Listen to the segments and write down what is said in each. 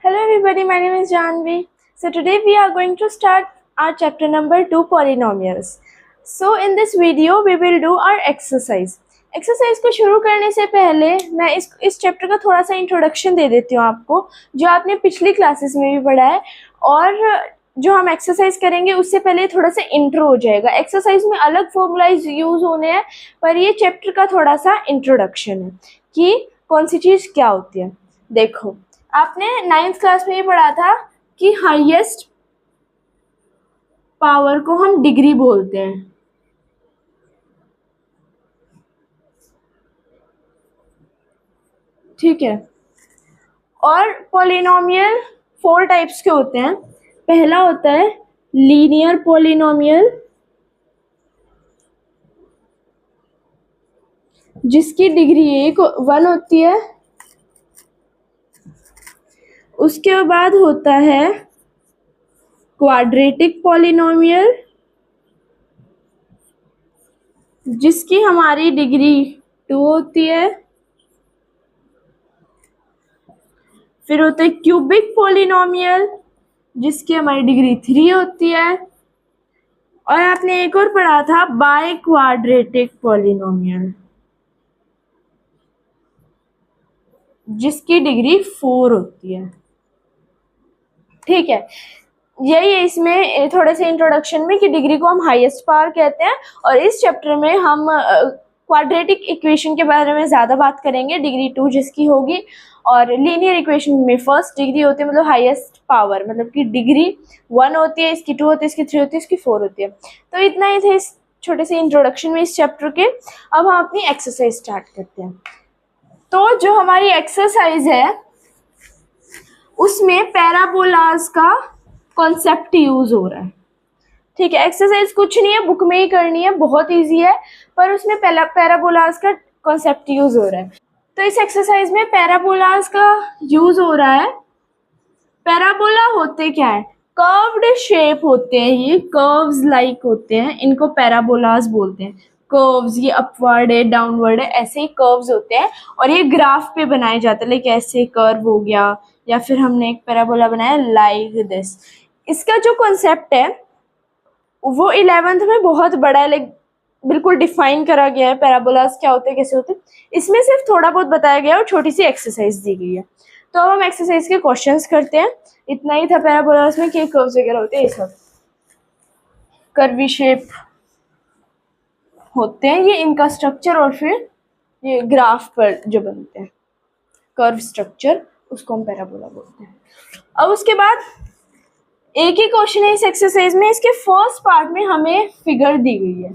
Hello everybody, my name is Janvi. So today we are going to start our chapter number 2, polynomials. So in this video we will do our exercise. Exercise को शुरू करने से पहले मैं इस chapter का थोड़ा सा इंट्रोडक्शन दे देती हूँ आपको, जो आपने पिछली क्लासेस में भी पढ़ा है। और जो हम एक्सरसाइज करेंगे उससे पहले थोड़ा सा इंट्रो हो जाएगा। एक्सरसाइज में अलग फॉर्मूलाइज यूज होने हैं, पर ये चैप्टर का थोड़ा सा इंट्रोडक्शन है कि कौन सी चीज़ क्या होती है। देखो, आपने 9th क्लास में ही पढ़ा था कि हाईएस्ट पावर को हम डिग्री बोलते हैं, ठीक है। और पॉलिनोमियल 4 टाइप्स के होते हैं। पहला होता है लीनियर पॉलिनोमियल, जिसकी डिग्री 1 होती है। उसके बाद होता है क्वाड्रेटिक पॉलिनोमियल, जिसकी हमारी डिग्री 2 होती है। फिर होता है क्यूबिक पॉलिनोमियल, जिसकी हमारी डिग्री 3 होती है। और आपने एक और पढ़ा था बाय क्वाड्रेटिक पॉलिनोमियल, जिसकी डिग्री 4 होती है, ठीक है। यही है इसमें थोड़े से इंट्रोडक्शन में कि डिग्री को हम हाईएस्ट पावर कहते हैं। और इस चैप्टर में हम क्वाड्रेटिक इक्वेशन के बारे में ज़्यादा बात करेंगे, डिग्री 2 जिसकी होगी। और लीनियर इक्वेशन में फर्स्ट डिग्री होती है, मतलब हाईएस्ट पावर, मतलब कि डिग्री 1 होती है, इसकी 2 होती है, इसकी 3 होती है, इसकी 4 होती है। तो इतना ही था इस छोटे से इंट्रोडक्शन में इस चैप्टर के। अब हम अपनी एक्सरसाइज स्टार्ट करते हैं। तो जो हमारी एक्सरसाइज है उसमें पैराबोलास का कॉन्सेप्ट यूज हो रहा है, ठीक है। एक्सरसाइज कुछ नहीं है, बुक में ही करनी है, बहुत इजी है, पर उसमें पैराबोलास का कॉन्सेप्ट यूज हो रहा है। तो इस एक्सरसाइज में पैराबोलास का यूज हो रहा है। पैराबोला होते क्या है? कर्व्ड शेप होते हैं, ये कर्व्स लाइक होते हैं, इनको पैराबोलास बोलते हैं। कर्व्स, ये अपवर्ड है, डाउनवर्ड है, ऐसे ही कर्व्स होते हैं। और ये ग्राफ पे बनाए जाते हैं, लाइक ऐसे कर्व हो गया, या फिर हमने एक पैराबोला बनाया लाइक दिस। इसका जो कॉन्सेप्ट है वो 11th में बहुत बड़ा है, लाइक बिल्कुल डिफाइन करा गया है पैराबोलास क्या होते हैं, कैसे होते हैं। इसमें सिर्फ थोड़ा बहुत बताया गया है और छोटी सी एक्सरसाइज दी गई है। तो अब हम एक्सरसाइज के क्वेश्चंस करते हैं। इतना ही था पैराबोलास में कि कर्व्स वगैरह होते हैं, ये सब कर्वी शेप होते हैं, ये इनका स्ट्रक्चर। और फिर ये ग्राफ पर जो बनते हैं कर्व स्ट्रक्चर, उसको हम पैराबोला बोलते हैं। अब उसके बाद एक ही क्वेश्चन है इस एक्सरसाइज में। इसके फर्स्ट पार्ट में हमें फिगर दी गई है,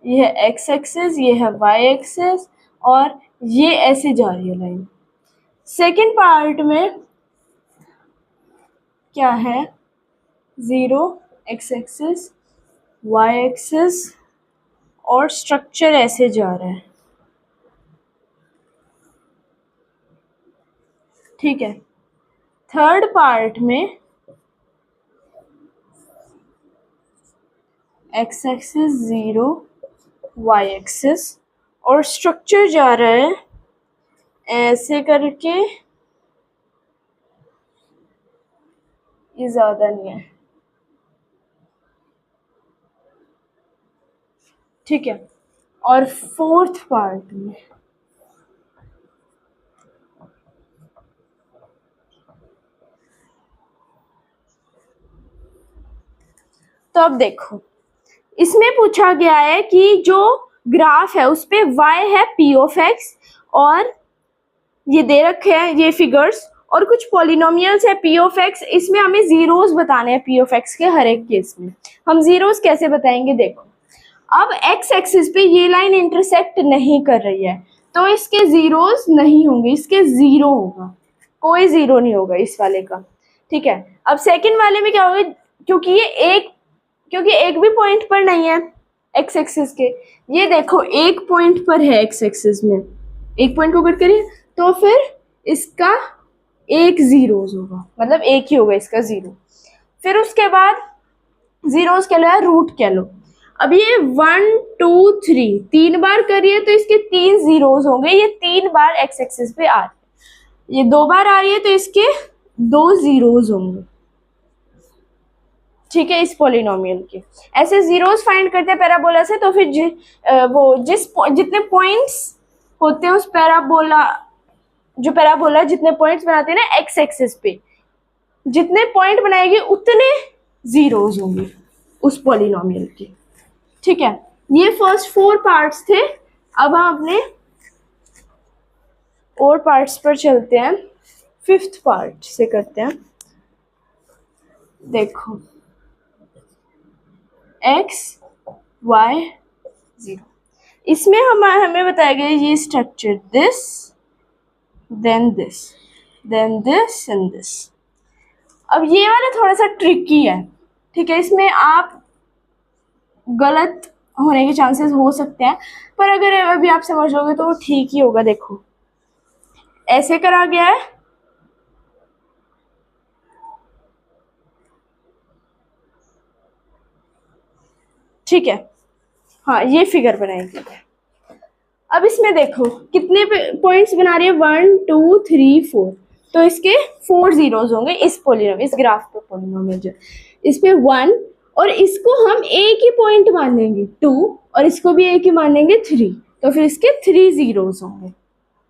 ये है एक्स एक्सिस, ये है वाई एक्सिस, और ये ऐसे जा रही है लाइन। सेकेंड पार्ट में क्या है? 0 एक्स एक्सिस, वाई एक्सिस, और स्ट्रक्चर ऐसे जा रहा है, ठीक है। थर्ड पार्ट में एक्स एक्सिस 0, वाई एक्सिस, और स्ट्रक्चर जा रहा है ऐसे करके, ये ज़्यादा नहीं है, ठीक है। और फोर्थ पार्ट में तो अब देखो, इसमें पूछा गया है कि जो ग्राफ है उस पे y है p ऑफ x, और ये दे रखे हैं ये फिगर्स, और कुछ पॉलिनोमियल्स है p ऑफ x। इसमें हमें जीरोस बताने हैं p ऑफ x के हर एक केस में। हम जीरोस कैसे बताएंगे? देखो, अब x एक्सिस पे ये लाइन इंटरसेक्ट नहीं कर रही है, तो इसके जीरोस नहीं होंगे, इसके 0 होगा, कोई 0 नहीं होगा इस वाले का, ठीक है। अब सेकंड वाले में क्या होगा? क्योंकि एक भी पॉइंट पर नहीं है एक्स एक्सिस के, ये देखो एक पॉइंट पर है एक्स एक्सिस में, एक पॉइंट को कट करिए तो फिर इसका एक जीरोस होगा, मतलब एक ही होगा इसका 0। फिर उसके बाद जीरोस कह लो या रूट कह लो। अब ये 1 2 3 3 बार करिए तो इसके 3 जीरोस होंगे, ये 3 बार एक्स एक्सिस पे आ रहे। ये 2 बार आ रही है तो इसके 2 जीरोस होंगे, ठीक है, इस पॉलिनोमियल के। ऐसे जीरोस फाइंड करते हैं पैराबोला से, तो फिर जितने पॉइंट्स होते हैं उस पैराबोला, जो पैराबोला जितने पॉइंट्स बनाते हैं ना एक्स एक्सिस पे, जितने पॉइंट बनाएगी उतने जीरोस होंगे उस पॉलिनोमियल के, ठीक है। ये फर्स्ट 4 पार्ट्स थे। अब हम अपने और पार्ट्स पर चलते हैं, 5th पार्ट से करते हैं। देखो x y 0, इसमें हमें बताया गया ये structure, this then this then this and this. अब ये वाला थोड़ा सा ट्रिकी है, ठीक है, इसमें आप गलत होने के चांसेस हो सकते हैं, पर अगर अभी आप समझ लोगे तो ठीक ही होगा। देखो ऐसे करा गया है, ठीक है, हाँ ये फिगर बनाएगी। अब इसमें देखो कितने पॉइंट्स बना रही है, 1 2 3 4, तो इसके 4 जीरोस होंगे इस पॉलिनोमियल, इस ग्राफ पे पॉलिनोमियल जो इस पे 1, और इसको हम एक ही पॉइंट मानेंगे 2, और इसको भी एक ही मानेंगे 3, तो फिर इसके 3 जीरोस होंगे,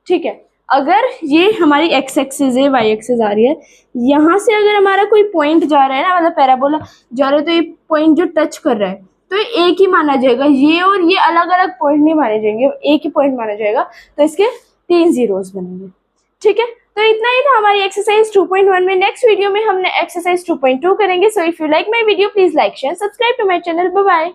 ठीक है। अगर ये हमारी एक्स एक्सिस है, वाई एक्सिस आ रही है, यहाँ से अगर हमारा कोई पॉइंट जा रहा है ना, मतलब पैराबोला जा रहा है, तो ये पॉइंट जो टच कर रहा है तो ये एक ही माना जाएगा, ये और ये अलग अलग पॉइंट नहीं माने जाएंगे, एक ही पॉइंट माना जाएगा, तो इसके 3 जीरोस बनेंगे, ठीक है। तो इतना ही था हमारी एक्सरसाइज 2.1 में। नेक्स्ट वीडियो में हमने एक्सरसाइज 2.2 करेंगे। So if you like my video please like share subscribe to my channel. Bye bye.